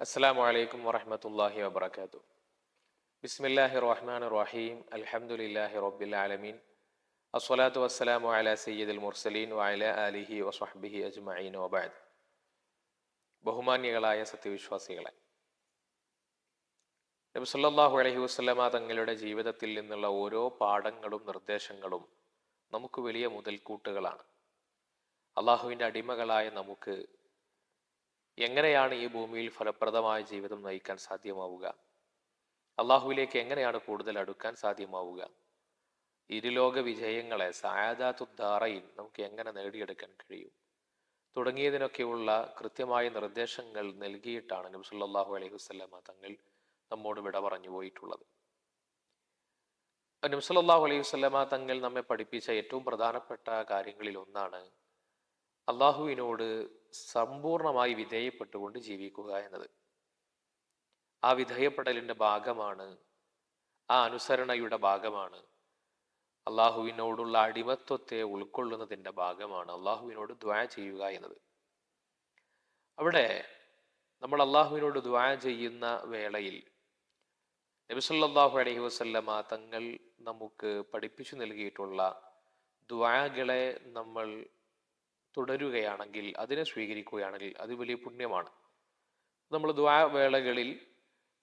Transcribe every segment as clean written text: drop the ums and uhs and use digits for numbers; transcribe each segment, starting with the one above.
അസ്സലാമു അലൈക്കും വറഹ്മത്തുള്ളാഹി വബറകാതുഹു. ബിസ്മില്ലാഹിർ റഹ്മാനിർ റഹീം. അൽഹംദുലില്ലാഹി റബ്ബിൽ ആലമീൻ. അസ്സലാത്തു വസ്സലാമു അലാ സയ്യിദിൽ മുർസലീൻ വഅലാ ആലിഹി വസ്വഹ്ബിഹി അജ്മഈൻ വബഅദ്. ബഹുമാന്യകളായ സത്യവിശ്വാസികളെ, നബി സല്ലല്ലാഹു അലൈഹി വസല്ലമ തങ്ങളുടെ ജീവിതത്തിൽ നിന്നുള്ള ഓരോ പാഠങ്ങളും നിർദ്ദേശങ്ങളും നമുക്ക് വലിയ മുതൽക്കൂട്ടുകളാണ്. അള്ളാഹുവിൻ്റെ അടിമകളായ നമുക്ക് എങ്ങനെയാണ് ഈ ഭൂമിയിൽ ഫലപ്രദമായ ജീവിതം നയിക്കാൻ സാധ്യമാവുക, അള്ളാഹുവിലേക്ക് എങ്ങനെയാണ് കൂടുതൽ അടുക്കാൻ സാധ്യമാവുക, ഇരുലോക വിജയങ്ങളെ സആദത്തുദ്ദാറൈൻ നമുക്ക് എങ്ങനെ നേടിയെടുക്കാൻ കഴിയും തുടങ്ങിയതിനൊക്കെയുള്ള കൃത്യമായ നിർദ്ദേശങ്ങൾ നൽകിയിട്ടാണ് നബി സല്ലല്ലാഹു അലൈഹി വസല്ലമ തങ്ങൾ നമ്മോട് വിട പറഞ്ഞു പോയിട്ടുള്ളത്. നബി സല്ലല്ലാഹു അലൈഹി വസല്ലമ തങ്ങൾ നമ്മെ പഠിപ്പിച്ച ഏറ്റവും പ്രധാനപ്പെട്ട കാര്യങ്ങളിൽ ഒന്നാണ് അള്ളാഹുവിനോട് സമ്പൂർണമായി വിധേയപ്പെട്ടുകൊണ്ട് ജീവിക്കുക എന്നത്. ആ വിധേയപ്പെടലിൻ്റെ ഭാഗമാണ്, ആ അനുസരണയുടെ ഭാഗമാണ്, അള്ളാഹുവിനോടുള്ള അടിമത്വത്തെ ഉൾക്കൊള്ളുന്നതിൻ്റെ ഭാഗമാണ് അള്ളാഹുവിനോട് ദുആ ചെയ്യുക എന്നത്. അവിടെ നമ്മൾ അള്ളാഹുവിനോട് ദുആ ചെയ്യുന്ന വേളയിൽ നബി സല്ലല്ലാഹു അലൈഹി വസല്ലമ തങ്ങൾ നമുക്ക് പഠിപ്പിച്ചു നൽകിയിട്ടുള്ള ദുആകളെ നമ്മൾ തുടരുകയാണെങ്കിൽ, അതിനെ സ്വീകരിക്കുകയാണെങ്കിൽ അത് വലിയ പുണ്യമാണ്. നമ്മൾ ദുആ വേളകളിൽ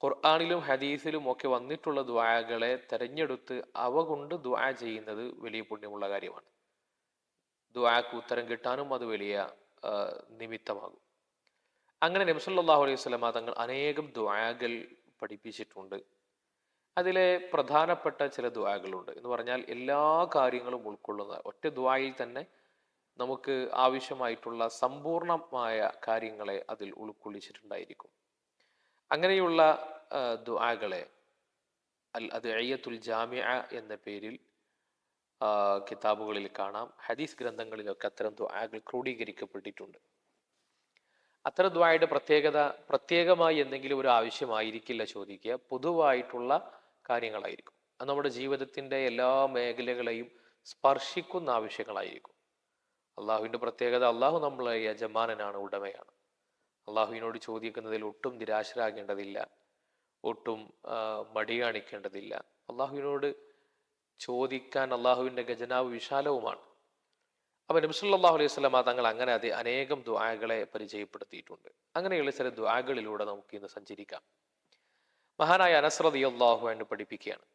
ഖുർആനിലും ഹദീസിലും ഒക്കെ വന്നിട്ടുള്ള ദുആകളെ തെരഞ്ഞെടുത്ത് അവ കൊണ്ട് ദുആ ചെയ്യുന്നത് വലിയ പുണ്യമുള്ള കാര്യമാണ്. ദുആക്ക് ഉത്തരം കിട്ടാനും അത് വലിയ നിമിത്തമാകും. അങ്ങനെ നബി സല്ലല്ലാഹു അലൈഹി വസല്ലമ തങ്ങൾ അനേകം ദുആകൾ പഠിപ്പിച്ചിട്ടുണ്ട്. അതിലെ പ്രധാനപ്പെട്ട ചില ദുആകളുണ്ട് എന്ന് പറഞ്ഞാൽ എല്ലാ കാര്യങ്ങളും ഉൾക്കൊള്ളുന്ന ഒറ്റ ദുആയിൽ തന്നെ നമുക്ക് ആവശ്യമായിട്ടുള്ള സമ്പൂർണമായ കാര്യങ്ങളെ അതിൽ ഉൾക്കൊള്ളിച്ചിട്ടുണ്ടായിരിക്കും. അങ്ങനെയുള്ള ദുആകളെ അൽ അദ്ഇയത്തുൽ ജാമിഅ എന്ന പേരിൽ കിതാബുകളിൽ കാണാം. ഹദീസ് ഗ്രന്ഥങ്ങളിലൊക്കെ അത്തരം ദുആകൾ ക്രോഡീകരിക്കപ്പെട്ടിട്ടുണ്ട്. അത്തരം ദുആയുടെ പ്രത്യേകത പ്രത്യേകമായി എന്തെങ്കിലും ഒരു ആവശ്യമായിരിക്കില്ല ചോദിക്കുക, പൊതുവായിട്ടുള്ള കാര്യങ്ങളായിരിക്കും. അത് നമ്മുടെ ജീവിതത്തിൻ്റെ എല്ലാ മേഖലകളെയും സ്പർശിക്കുന്ന ആവശ്യങ്ങളായിരിക്കും. അള്ളാഹുവിൻ്റെ പ്രത്യേകത, അള്ളാഹു നമ്മളെ യജമാനനാണ്, ഉടമയാണ്. അള്ളാഹുവിനോട് ചോദിക്കുന്നതിൽ ഒട്ടും നിരാശരാകേണ്ടതില്ല, ഒട്ടും മടി കാണിക്കേണ്ടതില്ല. അള്ളാഹുവിനോട് ചോദിക്കാൻ അള്ളാഹുവിൻ്റെ ഖജനാവ് വിശാലവുമാണ്. അപ്പോൾ നബി സല്ലല്ലാഹു അലൈഹി വസല്ലമ തങ്ങൾ അങ്ങനെ അനേകം ദുആകളെ പരിചയപ്പെടുത്തിയിട്ടുണ്ട്. അങ്ങനെയുള്ള ചില ദുആകളിലൂടെ നമുക്ക് ഇന്ന് സഞ്ചരിക്കാം. മഹാനായ അനസ് റളിയല്ലാഹു അൻഹു പഠിപ്പിക്കുകയാണ്.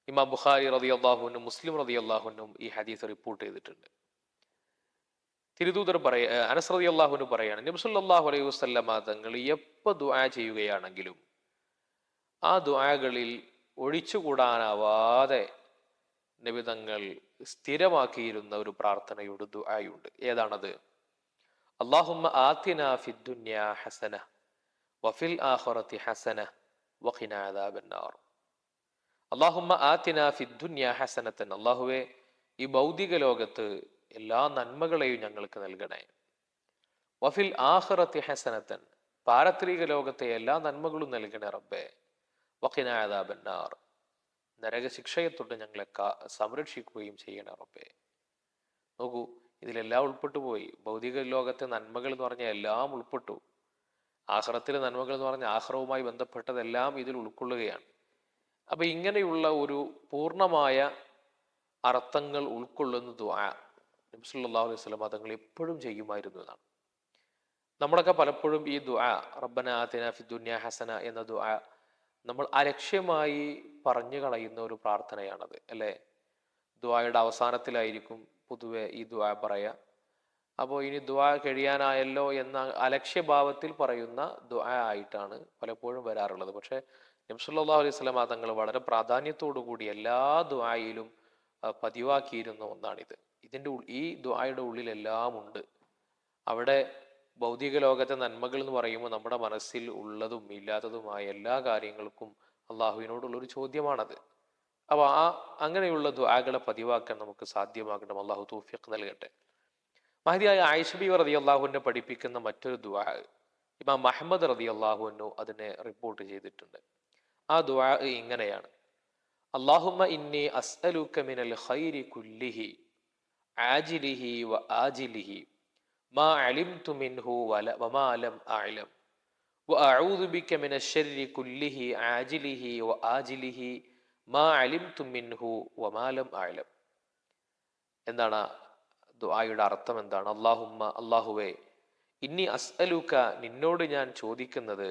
ഇമാം ബുഖാരി റളിയല്ലാഹു അൻഹു, മുസ്ലിം റളിയല്ലാഹു അൻഹു ഈ ഹദീസ് റിപ്പോർട്ട് ചെയ്തിട്ടുണ്ട്. തിരുദൂതർ അനസ് റളിയല്ലാഹു അൻഹു പറയാണ്, നബി സല്ലല്ലാഹു അലൈഹി വസല്ലമ തങ്ങൾ എപ്പോൾ ദുആ ചെയ്യുകയാണെങ്കിലും ആ ദുആകളിൽ ഒഴിച്ചുകൂടാനാവാതെ നബി തങ്ങൾ സ്ഥിരമാക്കിയിരുന്ന ഒരു പ്രാർത്ഥനയുടെ ദുആയുണ്ട്. ഏതാണത്? അല്ലാഹുമ്മ ആതിനാ ഫിദ്ദുനിയാ ഹസന വഫിൽ ആഖിറതി ഹസന വഖിനാ അദാബന്നാർ. അല്ലാഹുമ്മ ആതിനാ ഫിദ്ദുനിയാ ഹസനത്തൻ. അല്ലാഹുവേ, ഈ ഭൗതിക ലോകത്ത് എല്ലാ നന്മകളെയും ഞങ്ങൾക്ക് നൽകണേ. വഫിൽ ആഖിറതി ഹസനത്തൻ. പാരത്രിക ലോകത്തെ എല്ലാ നന്മകളും നൽകണേ റബ്ബേ. വഖിനാ അദാബന്നാർ. നരകശിക്ഷയെ തൊട്ട് ഞങ്ങളെ സംരക്ഷിക്കുകയും ചെയ്യണേ റബ്ബേ. നോക്കൂ, ഇതിലെല്ലാം ഉൾപ്പെട്ടു പോയി. ഭൗതിക ലോകത്തെ നന്മകൾ എന്ന് പറഞ്ഞാൽ എല്ലാം ഉൾപ്പെട്ടു. ആഖിറത്തിലെ നന്മകൾ എന്ന് പറഞ്ഞാൽ ആഖിറവുമായി ബന്ധപ്പെട്ടതെല്ലാം ഇതിൽ ഉൾക്കൊള്ളുകയാണ്. അപ്പൊ ഇങ്ങനെയുള്ള ഒരു പൂർണ്ണമായ അർത്ഥങ്ങൾ ഉൾക്കൊള്ളുന്ന ദുആ നബി സല്ലല്ലാഹു അലൈഹി വസല്ലം തങ്ങൾ എപ്പോഴും ചെയ്യുമായിരുന്നു എന്നാണ്. നമ്മളൊക്കെ പലപ്പോഴും ഈ ദുആ റബ്ബനാ ആതിനാ ഫിദ്ദുനിയാ ഹസന എന്ന ദുആ നമ്മൾ അലക്ഷ്യമായി പറഞ്ഞു കളയുന്ന ഒരു പ്രാർത്ഥനയാണത്, അല്ലേ? ദുആയുടെ അവസാനത്തിലായിരിക്കും പൊതുവെ ഈ ദുആ പറയാ. അപ്പോൾ ഇനി ദുആ കഴിയാനായല്ലോ എന്ന അലക്ഷ്യഭാവത്തിൽ പറയുന്ന ദുആ ആയിട്ടാണ് പലപ്പോഴും വരാറുള്ളത്. പക്ഷേ നബി സല്ലല്ലാഹു അലൈഹി വസല്ലം തങ്ങൾ വളരെ പ്രാധാന്യത്തോടു കൂടി എല്ലാ ദുആയിലും പതിവാക്കിയിരുന്ന ഒന്നാണിത്. ഈ ദുആയുടെ ഉള്ളിൽ എല്ലാം ഉണ്ട്. അവിടെ ഭൗതിക ലോകത്തെ നന്മകൾ എന്ന് പറയുമ്പോൾ നമ്മുടെ മനസ്സിൽ ഉള്ളതും ഇല്ലാത്തതുമായ എല്ലാ കാര്യങ്ങൾക്കും അള്ളാഹുവിനോടുള്ളൊരു ചോദ്യമാണത്. അപ്പോൾ അങ്ങനെയുള്ള ദുആകളെ പതിവാക്കാൻ നമുക്ക് സാധ്യമാകണം. അള്ളാഹു തൗഫീഖ് നൽകട്ടെ. മഹദിയായ ആയിഷ ബിവി റളിയല്ലാഹു അൻഹ പഠിപ്പിക്കുന്ന മറ്റൊരു ദുആ ഇമാം അഹ്മദ് റളിയല്ലാഹു അൻഹു അതിനെ റിപ്പോർട്ട് ചെയ്തിട്ടുണ്ട്. ആ ദുആ ഇങ്ങനെയാണ്: അല്ലാഹുമ്മ ഇന്നി അസ്അലുക മിനൽ ഖൈരി കുല്ലിഹി ആജിലിഹി വ ആജിലിഹി മാ അലിംതു മിൻഹു വമാ ലം അഅലം വഅഊദു ബിക മിനശ്ശർരി കുല്ലിഹി ആജിലിഹി വആജിലിഹി മാ അലിംതു മിൻഹു വമാ ലം അഅലം. എന്താണ് ദുആയുടെ അർത്ഥം? എന്താണ്? അല്ലാഹുവേ, ഇന്നി അസ്അലുക, നിന്നോട് ഞാൻ ചോദിക്കുന്നത്,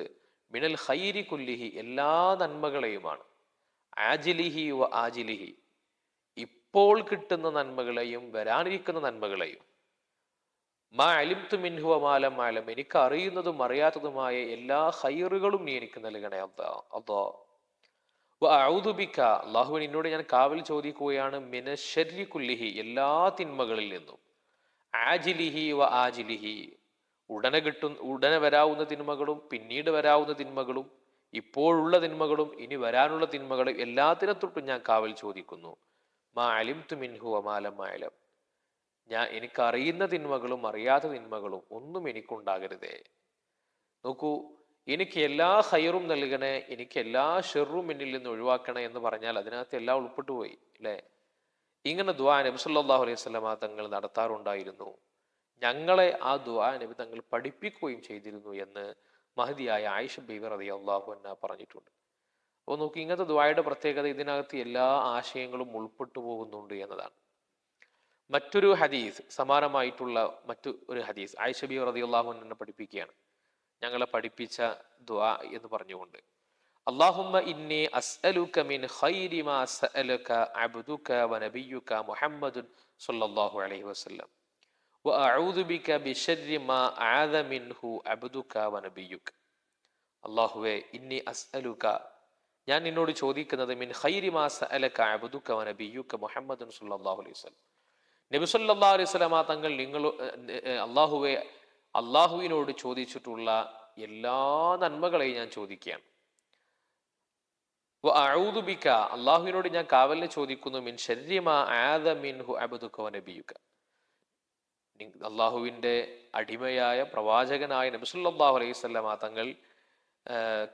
മിനൽ ഖൈരി കുല്ലിഹി, എല്ലാ നന്മകളെയുമാണ്, ആജിലിഹി വ ആജിലിഹി, ഇപ്പോൾ കിട്ടുന്ന നന്മകളെയും വരാനിരിക്കുന്ന നന്മകളെയും, മാ അലിംതു മിൻഹു വമാ ലം അഅലം, എനിക്ക് അറിയുന്നതും അറിയാത്തതുമായ എല്ലാ ഖൈറുകളും നീ എനിക്ക് നൽകണേ അല്ലാ. വഅഊദു ബിക, അല്ലാഹുവേ, നിന്നോട് ഞാൻ കാവൽ ചോദിക്കുകയാണ്, മിനശ്ശർരി കുല്ലിഹി, എല്ലാ തിന്മകളിൽ നിന്നും, ആജിലിഹി വ ആജിലിഹി, ഉടനെ വരാവുന്ന തിന്മകളും പിന്നീട് വരാവുന്ന തിന്മകളും ഇപ്പോഴുള്ള തിന്മകളും ഇനി വരാനുള്ള തിന്മകളും എല്ലാത്തിനെ തൊട്ടും ഞാൻ കാവൽ ചോദിക്കുന്നു. മാ അലിംതു മിൻഹു വമാ ലം അഅലം, എനിക്കറിയുന്ന തിന്മകളും അറിയാത്ത തിന്മകളും ഒന്നും എനിക്കുണ്ടാകരുതേ. നോക്കൂ, എനിക്ക് എല്ലാ ഖൈറും നൽകണേ, എനിക്ക് എല്ലാ ഷെറും എന്നിൽ നിന്ന് ഒഴിവാക്കണേ എന്ന് പറഞ്ഞാൽ അതിനകത്ത് എല്ലാം ഉൾപ്പെട്ടു പോയി അല്ലേ? ഇങ്ങനെ ദുആ നബി സല്ലല്ലാഹു അലൈഹി വസല്ലമ തങ്ങൾ നടത്താറുണ്ടായിരുന്നു. ഞങ്ങളെ ആ ദുആ നബി തങ്ങൾ പഠിപ്പിക്കുകയും ചെയ്തിരുന്നു എന്ന് മഹദിയായ ആയിഷ ബീവി റളിയല്ലാഹു അൻഹ പറഞ്ഞിട്ടുണ്ട്. അപ്പോൾ നോക്കി, ഇങ്ങനത്തെ ദുആയുടെ പ്രത്യേകത ഇതിനകത്ത് എല്ലാ ആശയങ്ങളും ഉൾപ്പെട്ടു പോകുന്നുണ്ട് എന്നതാണ്. മറ്റൊരു ഹദീസ്, സമാനമായിട്ടുള്ള മറ്റു ഒരു ഹദീസ് ആയിഷ ബീവി റളിയല്ലാഹു അൻഹ പഠിപ്പിക്കുകയാണ്, ഞങ്ങളെ പഠിപ്പിച്ച ദുആ എന്ന് പറഞ്ഞുകൊണ്ട്, അല്ലാഹുമ്മ ഇന്നി അസ്അലുക മിൻ ഖൈരി മാ സഅലക അബ്ദുക വനബിയ്യുക മുഹമ്മദുൻ സ്വല്ലല്ലാഹു അലൈഹി വസല്ലം വഅഊദു ബിക ബിശർരി മാ ആദ മിൻഹു അബ്ദുക വനബിയ്യുക. അല്ലാഹുവേ, ഇന്നി അസ്അലുക, ഞാൻ നിന്നോട് ചോദിക്കുന്നത്, മിൻ ഖൈരി മാ സഅലക അബ്ദുക വനബിയ്യുക മുഹമ്മദുൻ സ്വല്ലല്ലാഹു അലൈഹി വസല്ലം, നബി സല്ലല്ലാഹു അലൈഹി വസല്ലമ തങ്ങൾ അല്ലാഹുവേ, അള്ളാഹുവിനോട് ചോദിച്ചിട്ടുള്ള എല്ലാ നന്മകളെയും ഞാൻ ചോദിക്കുകയാണ്. വഅഊദു ബിക, അള്ളാഹുവിനോട് ഞാൻ കാവലിനെ ചോദിക്കുന്നു, മിൻ ശർരി മാ ആദ മിൻഹു അബ്ദുക വനബിയ്യുക, അള്ളാഹുവിന്റെ അടിമയായ പ്രവാചകനായ നബി സല്ലല്ലാഹു അലൈഹി വസല്ലമ തങ്ങൾ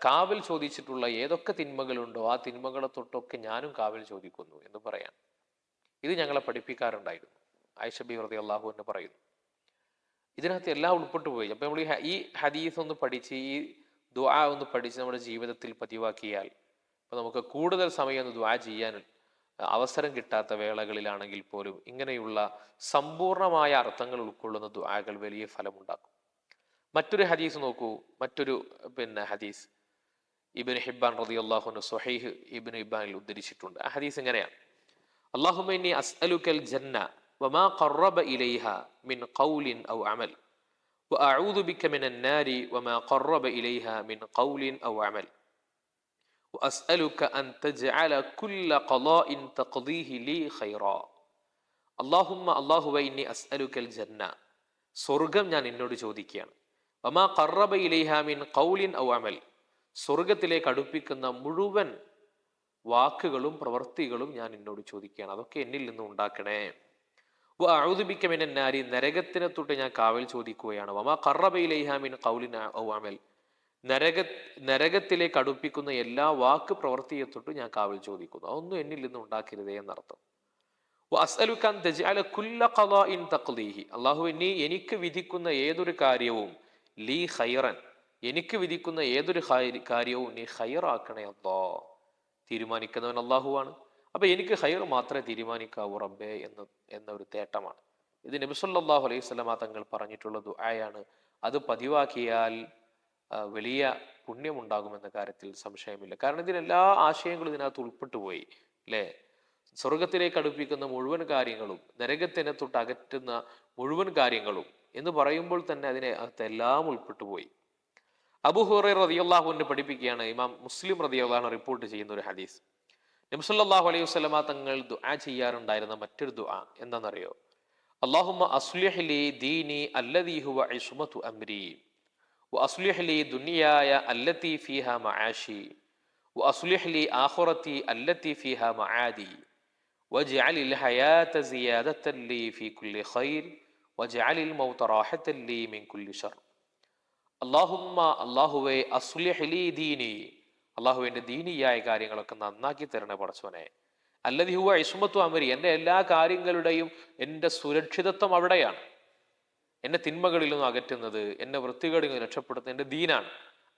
കാവൽ ചോദിച്ചിട്ടുള്ള ഏതൊക്കെ തിന്മകളുണ്ടോ ആ തിന്മകളെ തൊട്ടൊക്കെ ഞാനും കാവൽ ചോദിക്കുന്നു എന്ന് പറയാൻ. ഇത് ഞങ്ങളെ പഠിപ്പിക്കാറുണ്ടായിരുന്നു. ആയിഷ ബീവി റളിയല്ലാഹു അൻഹ പറയുന്നു. ഇതിനകത്ത് എല്ലാം ഉൾപ്പെട്ടു പോയി. അപ്പൊ നമ്മൾ ഈ ഹദീസ് ഒന്ന് പഠിച്ച്, ഈ ദുആ ഒന്ന് പഠിച്ച് നമ്മുടെ ജീവിതത്തിൽ പതിവാക്കിയാൽ, അപ്പൊ നമുക്ക് കൂടുതൽ സമയം ഒന്ന് ദുആ ചെയ്യാൻ അവസരം കിട്ടാത്ത വേളകളിലാണെങ്കിൽ പോലും ഇങ്ങനെയുള്ള സമ്പൂർണമായ അർത്ഥങ്ങൾ ഉൾക്കൊള്ളുന്ന ദുആകൾ വലിയ ഫലമുണ്ടാക്കും. മറ്റൊരു ഹദീസ് നോക്കൂ, മറ്റൊരു ഹദീസ് ഇബ്നു ഹിബ്ബാൻ റളിയല്ലാഹു അൻഹു സ്വഹീഹ് ഇബ്നു ഹിബ്ബാനിൽ ഉദ്ധരിച്ചിട്ടുണ്ട്. ആ ഹദീസ് എങ്ങനെയാണ്? അല്ലാഹുമ്മ ഇന്നി അസ്അലുക്കൽ ജന്ന വമാ ഖറബ ഇലൈഹ മിൻ ഖൗലിൻ ഔ അമൽ വഅഊദു ബിക മിനൻ നാരി വമാ ഖറബ ഇലൈഹ മിൻ ഖൗലിൻ ഔ അമൽ വഅസ്അലുക അൻ തജ്അല കുല്ല ഖളാഇൻ തഖ്ദീഹി ലീ ഖൈറാ. അല്ലാഹുവേ, ഇന്നി അസ്അലുക്കൽ ജന്ന, സ്വർഗം ഞാൻ നിന്നോട് ചോദിക്കുകയാണ്. വമാ ഖറബ ഇലൈഹ മിൻ ഖൗലിൻ ഔ അമൽ, സ്വർഗത്തിലേക്ക് അടുപ്പിക്കുന്ന മുഴുവൻ വാക്കുകളും പ്രവൃത്തികളും ഞാൻ നിന്നോട് ചോദിക്കുകയാണ്, അതൊക്കെ എന്നിൽ നിന്ന് ഉണ്ടാക്കണേ. വഅഊദു ബിക മിനൻ നാരി, നരകത്തിനെ തൊട്ട് ഞാൻ കാവൽ ചോദിക്കുകയാണ്. വമാ ഖറബ ഇലൈഹ മിൻ ഖൗലിൻ ഔ അമൽ, നരകത്തിലേക്ക് അടുപ്പിക്കുന്ന എല്ലാ വാക്ക് പ്രവൃത്തിയെ തൊട്ട് ഞാൻ കാവൽ ചോദിക്കുന്നു, അതൊന്നും എന്നിൽ നിന്ന് ഉണ്ടാക്കരുതേ എന്നർത്ഥം. വഅസ്അലുക അൻ തജ്അല കുല്ല ഖളാഇൻ തഖ്ദീഹി, അല്ലാഹുവേ, നീ എനിക്ക് വിധിക്കുന്ന ഏതൊരു കാര്യവും, ലീ ഖൈറൻ, എനിക്ക് വിധിക്കുന്ന ഏതൊരു കാര്യവും നീ ഖൈറാക്കണേ അല്ലാ. തീരുമാനിക്കുന്നവൻ അല്ലാഹുവാണ്. അപ്പൊ എനിക്ക് ഖൈർ മാത്രമേ തീരുമാനിക്കാവൂ റബ്ബേ എന്ന ഒരു തേട്ടമാണ്. ഇത് നബി സല്ലല്ലാഹു അലൈഹി വസല്ലമ തങ്ങൾ പറഞ്ഞിട്ടുള്ള ദുആയാണ്. അത് പതിവാക്കിയാൽ വലിയ പുണ്യമുണ്ടാകുമെന്ന കാര്യത്തിൽ സംശയമില്ല. കാരണം ഇതിനെല്ലാ ആശയങ്ങളും ഇതിനകത്ത് ഉൾപ്പെട്ടു പോയി അല്ലേ? സ്വർഗത്തിലേക്ക് അടുപ്പിക്കുന്ന മുഴുവൻ കാര്യങ്ങളും നരകത്തിനെ തൊട്ട് അകറ്റുന്ന മുഴുവൻ കാര്യങ്ങളും എന്ന് പറയുമ്പോൾ തന്നെ അതിനകത്ത് എല്ലാം ഉൾപ്പെട്ടു പോയി. അബൂ ഹുറൈറ റളിയല്ലാഹു അൻഹു പഠിപ്പിക്കുകയാണ്, ഇമാം മുസ്ലിം റളിയല്ലാഹു അൻഹു റിപ്പോർട്ട് ചെയ്യുന്ന ഒരു ഹദീസ്, നബി സല്ലല്ലാഹു അലൈഹി വസല്ലമ തങ്ങൾ ദുആ ചെയ്യാറുണ്ടായിരുന്ന മറ്റൊരു ദുആ എന്താണെന്നറിയോ? അല്ലാഹുമ്മ അസ്ലിഹ് ലി ദീനി അല്ലദീ ഹുവ ഇസ്മതു അംരി വഅസ്ലിഹ് ലി ദുനിയായ അല്ലതി ഫീഹാ മആശി വഅസ്ലിഹ് ലി ആഖിറതി അല്ലതി ഫീഹാ മആദി വജ്അലിൽ ഹയാത സിയാദതൻ ലി ഫീ കുല്ലി ഖൈർ വജ്അലിൽ മൗത റാഹതൻ ലി മിൻ കുല്ലി ശർ. അല്ലാഹുവേ, അസ്ലിഹ് ലി ദീനി, അല്ലാഹുവേ, എൻ്റെ ദീനിയായ കാര്യങ്ങളൊക്കെ നന്നാക്കി തരണേ പടച്ചോനെ. അല്ലദീ ഹുവ ഇസ്മതു അംരി, എൻ്റെ എല്ലാ കാര്യങ്ങളുടെയും എൻ്റെ സുരക്ഷിതത്വം അവിടെയാണ്. എന്നെ തിന്മകളിൽ നിന്നും അകറ്റുന്നത്, എന്നെ വൃത്തികേടിൽ നിന്ന് രക്ഷപ്പെടുത്തുന്നത് എൻ്റെ ദീനാണ്.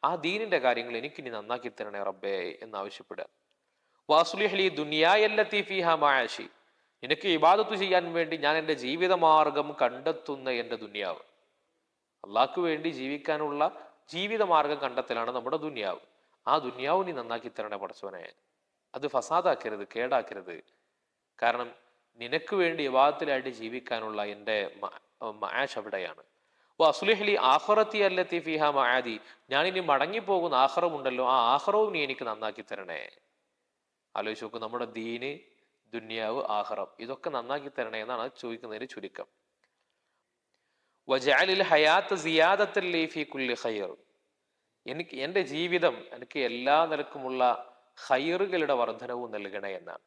ആ ദീനിന്റെ കാര്യങ്ങൾ എനിക്കിനി നന്നാക്കി തരണേ റബ്ബേ എന്നാവശ്യപ്പെടുക. വാസുലിഹ്ലി ദുനിയായല്ലത്തി ഫീഹാ മആശി, നിനക്ക് ഇബാദത്ത് ചെയ്യാൻ വേണ്ടി ഞാൻ എൻ്റെ ജീവിതമാർഗം കണ്ടെത്തുന്ന എൻ്റെ ദുനിയാവ്. അള്ളാഹ്ക്ക് വേണ്ടി ജീവിക്കാനുള്ള ജീവിതമാർഗം കണ്ടെത്തലാണ് നമ്മുടെ ദുനിയാവ്. ആ ദുനിയാവ് നീ നന്നാക്കി തരണേ പടച്ചോനെ, അത് ഫസാദാക്കരുത്, കേടാക്കരുത്. കാരണം നിനക്ക് വേണ്ടി വിവാദത്തിലായിട്ട് ജീവിക്കാനുള്ള എൻ്റെ മആശ് അവിടെയാണ്. അസുലിഹ്ലി ആഖിറത്തി അല്ലത്തി ഫീഹാ മആദി, ഞാനിനി മടങ്ങിപ്പോകുന്ന ആഖിറമുണ്ടല്ലോ, ആ ആഖിറവും നീ എനിക്ക് നന്നാക്കി തരണേ. ആലോചിച്ച് നോക്ക്, നമ്മുടെ ദീന്, ദുന്യാവ്, ആഖിറം, ഇതൊക്കെ നന്നാക്കി തരണേ എന്നാണ് ചോദിക്കുന്നതിന് ചുരുക്കം. വജഅലിൽ ഹയാത്ത സിയാദത്തൻ ലീ ഫീ കുല്ലി ഖൈർ, എനിക്ക് എൻ്റെ ജീവിതം എനിക്ക് എല്ലാ നിലക്കുമുള്ള ഖൈറുകളുടെ വർധനവും നൽകണേ എന്നാണ്.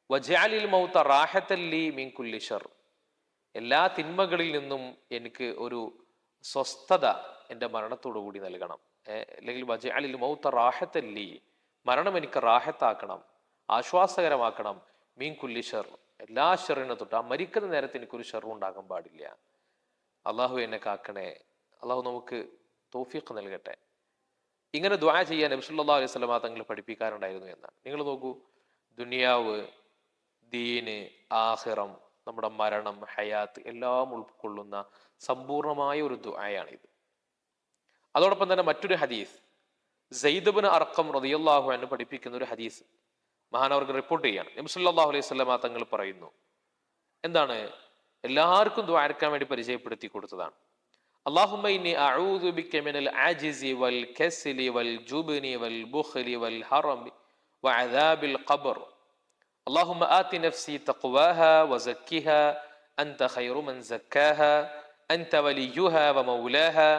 വജഅലിൽ മൗത റാഹത്തൻ ലീ മിൻ കുല്ലി ശർ, എല്ലാ തിന്മകളിൽ നിന്നും എനിക്ക് ഒരു സ്വസ്ഥത എൻ്റെ മരണത്തോടു കൂടി നൽകണം. അല്ലെങ്കിൽ വജഅലിൽ മൗത റാഹത്തൻ ലീ, മരണം എനിക്ക് റാഹത്താക്കണം, ആശ്വാസകരമാക്കണം. മീൻ കുല്ലി ഷർ, എല്ലാ ഷെറിനെ തൊട്ട്. ആ മരിക്കുന്ന നേരത്ത് എനിക്കൊരു ഷെറും ഉണ്ടാകാൻ പാടില്ല. അള്ളാഹു എന്നെ കാക്കണേ. അള്ളാഹു നമുക്ക് തൗഫീഖ് നൽകട്ടെ. ഇങ്ങനെ ദുആ ചെയ്യാൻ നബി സല്ലല്ലാഹു അലൈഹി വസല്ലമ തങ്ങൾ പഠിപ്പിക്കാറുണ്ടായിരുന്നു എന്നാണ്. നിങ്ങൾ നോക്കൂ, ദുനിയാവ്, ദീന്, ആഖിറം, നമ്മുടെ മരണം, ഹയാത്ത് എല്ലാം ഉൾക്കൊള്ളുന്ന സമ്പൂർണമായ ഒരു ദുആയാണിത്. അതോടൊപ്പം തന്നെ മറ്റൊരു ഹദീസ്, സെയ്ദ് ഇബ്നു അർഖം റളിയല്ലാഹു അൻഹു പഠിപ്പിക്കുന്ന ഒരു ഹദീസ് മഹാനവർക്ക് റിപ്പോർട്ട് ചെയ്യാണ്. നബി സല്ലല്ലാഹു അലൈഹി വസല്ലമ തങ്ങൾ പറയുന്നു, എന്താണ്? എല്ലാവർക്കും ദുആർക്കാൻ വേണ്ടി പരിചയപ്പെടുത്തി കൊടുത്തതാണ്. അല്ലാഹുമ്മ ഇന്നി അഊദു ബിക മിനൽ അജ്സി വൽ കസ്ലി വൽ ജുബ്നി വൽ ബുഖ്ലി വൽ ഹറമി വഅദാബിൽ ഖബ്ർ. അല്ലാഹുമ്മ ആതി നഫ്സി തഖ്വാഹാ വസക്കിഹാ അൻത ഖൈറു മൻ സക്കാഹാ അൻത വലിയ്യുഹാ വമൗലാഹാ.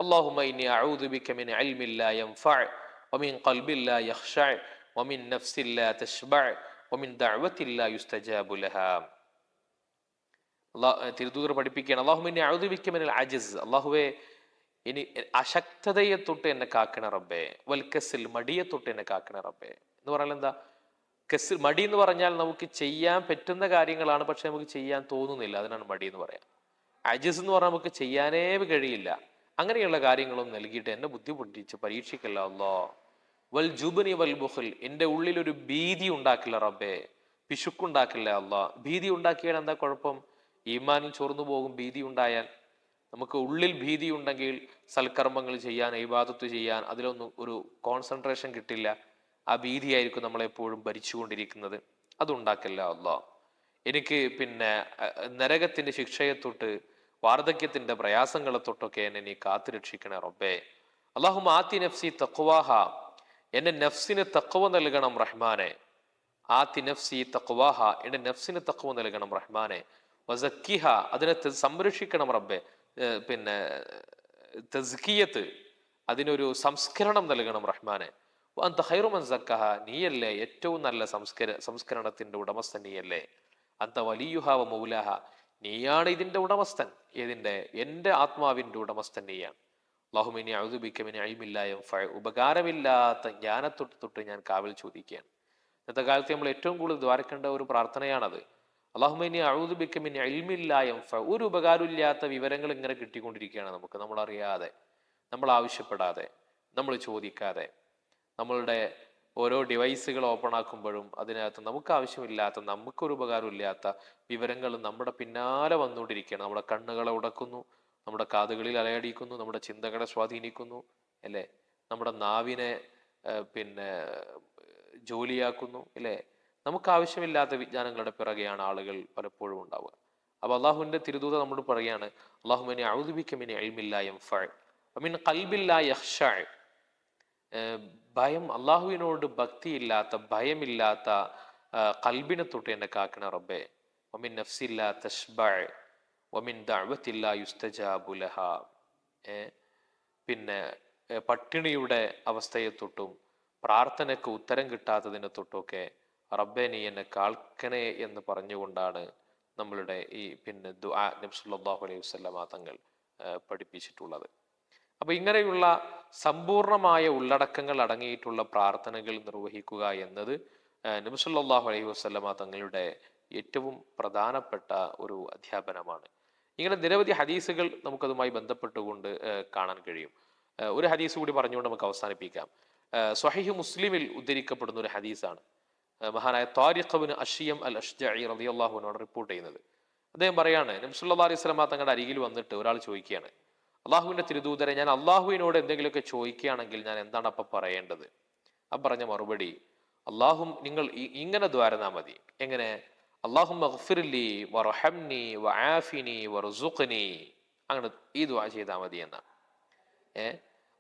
اللهم إني أعوذ بك من علم لا ينفع ومن قلب لا يخشع ومن نفس لا تشبع ومن دعوة لا يستجاب لها. തിരുദൂതർ പഠിപ്പിക്കുകയാണ്, അല്ലാഹുമ്മ ഇന്നി അഊദു ബിക മിനൽ അജ്സ്, അല്ലാഹുവേ ഇനി അശക്തതയെ തൊട്ട് എന്നെ കാക്കണ റബ്ബേ. വൽ കസ്ൽ, മടിയെ തൊട്ട് എന്നെ കാക്കണ റബ്ബേ. എന്ന് പറഞ്ഞാൽ എന്താ? കസ്ൽ, മടി എന്ന് പറഞ്ഞാൽ നമുക്ക് ചെയ്യാൻ പറ്റുന്ന കാര്യങ്ങളാണ്, പക്ഷെ നമുക്ക് ചെയ്യാൻ തോന്നുന്നില്ല, അതിനാണ് മടി എന്ന് പറയാം. അജ്സ് എന്ന് പറഞ്ഞാൽ നമുക്ക് ചെയ്യാനേ കഴിയില്ല. അങ്ങനെയുള്ള കാര്യങ്ങളും നൽകിയിട്ട് എന്നെ ബുദ്ധിമുട്ടിച്ച് പരീക്ഷിക്കല്ല അല്ലാ. വൽ ജുബ്നി വൽ ബുഖൽ, എൻ്റെ ഉള്ളിൽ ഒരു ഭീതി ഉണ്ടാക്കില്ല റബ്ബേ, പിശുക്കുണ്ടാക്കില്ല അല്ലാ. ഭീതി ഉണ്ടാക്കിയാൽ എന്താ കുഴപ്പം? ഈമാനിൽ ചോർന്നു പോകും ഭീതി ഉണ്ടായാൽ. നമുക്ക് ഉള്ളിൽ ഭീതി ഉണ്ടെങ്കിൽ സൽക്കർമ്മങ്ങൾ ചെയ്യാൻ, ഇബാദത്ത് ചെയ്യാൻ അതിലൊന്നും ഒരു കോൺസെൻട്രേഷൻ കിട്ടില്ല. ആ ഭീതിയായിരിക്കും നമ്മളെപ്പോഴും ഭരിച്ചുകൊണ്ടിരിക്കുന്നത്. അതുണ്ടാക്കില്ല അല്ലാ. എനിക്ക് നരകത്തിന്റെ ശിക്ഷയെ തൊട്ട്, വാർദ്ധക്യത്തിന്റെ പ്രയാസങ്ങളെ തൊട്ടൊക്കെ എന്നെ നീ കാത്തു രക്ഷിക്കണേ റബ്ബേ. അല്ലാഹുമ്മ ആതി നഫ്സി തഖ്വാഹ, എന്റെ നഫ്സിന് തഖ്വ നൽകണം റഹ്മാനെ. ആതി നഫ്സി തഖ്വാഹ, എന്റെ നഫ്സിന് തഖ്വ നൽകണം റഹ്മാനെ. വസക്കിഹ, അതിനെ സംരക്ഷിക്കണം റബ്ബേ. തസ്കിയത്ത്, അതിനൊരു സംസ്കരണം നൽകണം റഹ്മാനെ. അൻത ഖൈറു മൻ സക്കഹ, നീയല്ലേ ഏറ്റവും നല്ല സംസ്കരണത്തിന്റെ ഉടമസ്ഥൻ, നീയല്ലേ. അൻത വലിയുഹ വ മൗലാഹ, നീയാണ് ഇതിന്റെ ഉടമസ്ഥൻ. ഏതിന്റെ? എന്റെ ആത്മാവിന്റെ ഉടമസ്ഥൻ നീയാണ്. അല്ലാഹുമ്മ ഇന്നി അഊദു ബിക മിൻ ഇൽമിൻ ലാ യൻഫഅ, ഉപകാരമില്ലാത്ത ജ്ഞാനത്തൊട്ട് ഞാൻ കാവൽ ചോദിക്കുകയാണ്. ഇന്നത്തെ കാലത്ത് നമ്മൾ ഏറ്റവും കൂടുതൽ ദ്വാരക്കേണ്ട ഒരു പ്രാർത്ഥനയാണത്. അല്ലാഹുമ്മ ഇന്നി അഊദു ബിക മിൻ ഇൽമിൻ ലാ യൻഫഅ, ഒരു ഉപകാരമില്ലാത്ത വിവരങ്ങൾ ഇങ്ങനെ കിട്ടിക്കൊണ്ടിരിക്കുകയാണ് നമുക്ക്, നമ്മൾ അറിയാതെ, നമ്മൾ ആവശ്യപ്പെടാതെ, നമ്മൾ ചോദിക്കാതെ. നമ്മളുടെ ഓരോ ഡിവൈസുകൾ ഓപ്പൺ ആക്കുമ്പോഴും അതിനകത്ത് നമുക്ക് ആവശ്യമില്ലാത്ത, നമുക്കൊരു ഉപകാരമില്ലാത്ത വിവരങ്ങൾ നമ്മുടെ പിന്നാലെ വന്നുകൊണ്ടിരിക്കുകയാണ്. നമ്മുടെ കണ്ണുകളെ ഉടക്കുന്നു, നമ്മുടെ കാതുകളിൽ അലയടിക്കുന്നു, നമ്മുടെ ചിന്തകളെ സ്വാധീനിക്കുന്നു, അല്ലേ? നമ്മുടെ നാവിനെ പിന്നെ ജോലിയാക്കുന്നു, അല്ലേ? നമുക്ക് ആവശ്യമില്ലാത്ത വിജ്ഞാനങ്ങളുടെ പിറകെയാണ് ആളുകൾ പലപ്പോഴും ഉണ്ടാവുക. അപ്പൊ അള്ളാഹുവിന്റെ തിരുദൂത നമ്മോട് പറയാണ്, അല്ലാഹുമ്മ ഇന്നി അഊദു ബിക മിൻ ഇൽമിൻ ലാ യൻഫഅ വമിൻ ഖൽബിൻ ലാ യഖ്ശഅ, ഭയം, അള്ളാഹുവിനോട് ഭക്തിയില്ലാത്ത, ഭയമില്ലാത്ത ഖൽബിനെ തൊട്ട് എന്നെ കാക്കണ റബ്ബേ. വമിൻ നഫ്സിൻ ലാ തശ്ബഅ വമിൻ ദഅവത്തിൻ ലാ യുസ്തജാബു ലഹാ, പട്ടിണിയുടെ അവസ്ഥയെ തൊട്ടും പ്രാർത്ഥനയ്ക്ക് ഉത്തരം കിട്ടാത്തതിനെ തൊട്ടൊക്കെ റബ്ബേ നീ എന്നെ കാൽക്കണേ എന്ന് പറഞ്ഞുകൊണ്ടാണ് നമ്മളുടെ ഈ ദുആ നബി സല്ലല്ലാഹു അലൈഹി വസല്ലമ തങ്ങൾ പഠിപ്പിച്ചിട്ടുള്ളത്. അപ്പൊ ഇങ്ങനെയുള്ള സമ്പൂർണമായ ഉള്ളടക്കങ്ങൾ അടങ്ങിയിട്ടുള്ള പ്രാർത്ഥനകൾ നിർവഹിക്കുക എന്നത് നബി സല്ലല്ലാഹു അലൈഹി വസല്ലമ തങ്ങളുടെ ഏറ്റവും പ്രധാനപ്പെട്ട ഒരു അധ്യാപനമാണ്. ഇങ്ങനെ നിരവധി ഹദീസുകൾ നമുക്കതുമായി ബന്ധപ്പെട്ടുകൊണ്ട് കാണാൻ കഴിയും. ഒരു ഹദീസ് കൂടി പറഞ്ഞുകൊണ്ട് നമുക്ക് അവസാനിപ്പിക്കാം. സ്വഹീഹ് മുസ്ലിമിൽ ഉദ്ധരിക്കപ്പെടുന്ന ഒരു ഹദീസാണ്. മഹാനായ താരിഖ് ഇബ്നു അഷ്യം അൽ അഷ്ജഈ റളിയല്ലാഹു അൻഹു റിപ്പോർട്ട് ചെയ്യുന്നത്. അദ്ദേഹം പറയാണ്, നബി സല്ലല്ലാഹു അലൈഹി വസല്ലം തങ്ങളുടെ അരികിൽ വന്നിട്ട് ഒരാൾ ചോദിക്കുകയാണ്, അള്ളാഹുവിന്റെ തിരുദൂതരെ, ഞാൻ അള്ളാഹുവിനോട് എന്തെങ്കിലുമൊക്കെ ചോദിക്കുകയാണെങ്കിൽ ഞാൻ എന്താണ് അപ്പം പറയേണ്ടത്? ആ പറഞ്ഞ മറുപടി, നിങ്ങൾ ഇങ്ങനെ ദ്വാരന്നാ മതി. എങ്ങനെ? അല്ലാഹുമ്മ ഗ്ഫിർലി വർഹംനി വആഫിനി വർസുഖ്നി. അങ്ങനെ ഈ ദുആ ചെയ്താൽ മതി എന്നാണ്.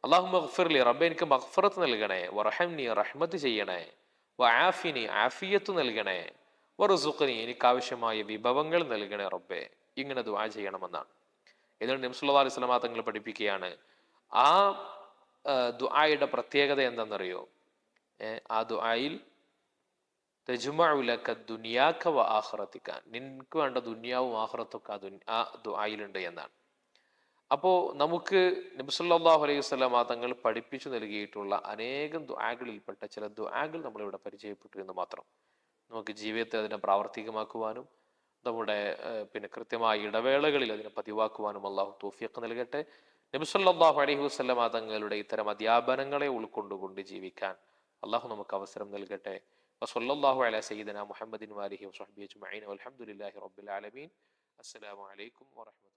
അല്ലാഹുമ്മ ഗ്ഫിർലി, റബ്ബേ എനിക്ക് മഗ്ഫിറത്ത് നൽകണേ, വർഹംനി റഹ്മത്ത് ചെയ്യണേ, വആഫിനി ആഫിയത്ത് നൽകണേ, വർസുഖ്നി എനിക്ക് ആവശ്യമായ വിഭവങ്ങൾ നൽകണേ റബ്ബേ. ഇങ്ങനെ ദുആ ചെയ്യണമെന്നാണ്. എന്നിട്ട് നബി സല്ലല്ലാഹു അലൈഹി വസല്ലം തങ്ങൾ പഠിപ്പിക്കുകയാണ്, ആ ദുആയുടെ പ്രത്യേകത എന്താണെന്നറിയോ? ആ ദുആയിൽ തജ്മഉ ലക ദുനിയാക വ ആഖിറതിക, നിനക്ക് വേണ്ട ദുനിയാവും ആഖിറത്തൊക്കെ ആ ദുആയിലുണ്ട് എന്നാണ്. അപ്പോൾ നമുക്ക് നബി സല്ലല്ലാഹു അലൈഹി വസല്ലം തങ്ങൾ പഠിപ്പിച്ചു നൽകിയിട്ടുള്ള അനേകം ദുആകളിൽപ്പെട്ട ചില ദുആകൾ നമ്മളിവിടെ പരിചയപ്പെട്ടു എന്ന് മാത്രം. നമുക്ക് ജീവിതത്തെ അതിനെ പ്രാവർത്തികമാക്കുവാനും നമ്മുടെ കൃത്യമായ ഇടവേളകളിൽ അതിനെ പതിവാക്കുവാനും അള്ളാഹു തൗഫീഖ് നൽകട്ടെ. നബി സല്ലല്ലാഹു അലൈഹി വസല്ലം തങ്ങളുടെ ഇത്തരം അധ്യാപനങ്ങളെ ഉൾക്കൊണ്ടുകൊണ്ട് ജീവിക്കാൻ അള്ളാഹു നമുക്ക് അവസരം നൽകട്ടെ. വസല്ലല്ലാഹു അലാ സയ്യിദിനാ മുഹമ്മദിൻ വാലിഹി വസഹ്ബിഹി അജ്മഈൻ വൽഹംദുലില്ലാഹി റബ്ബിൽ ആലമീൻ. അസ്സലാമു അലൈക്കും വറഹ്മത്തുള്ളാഹി.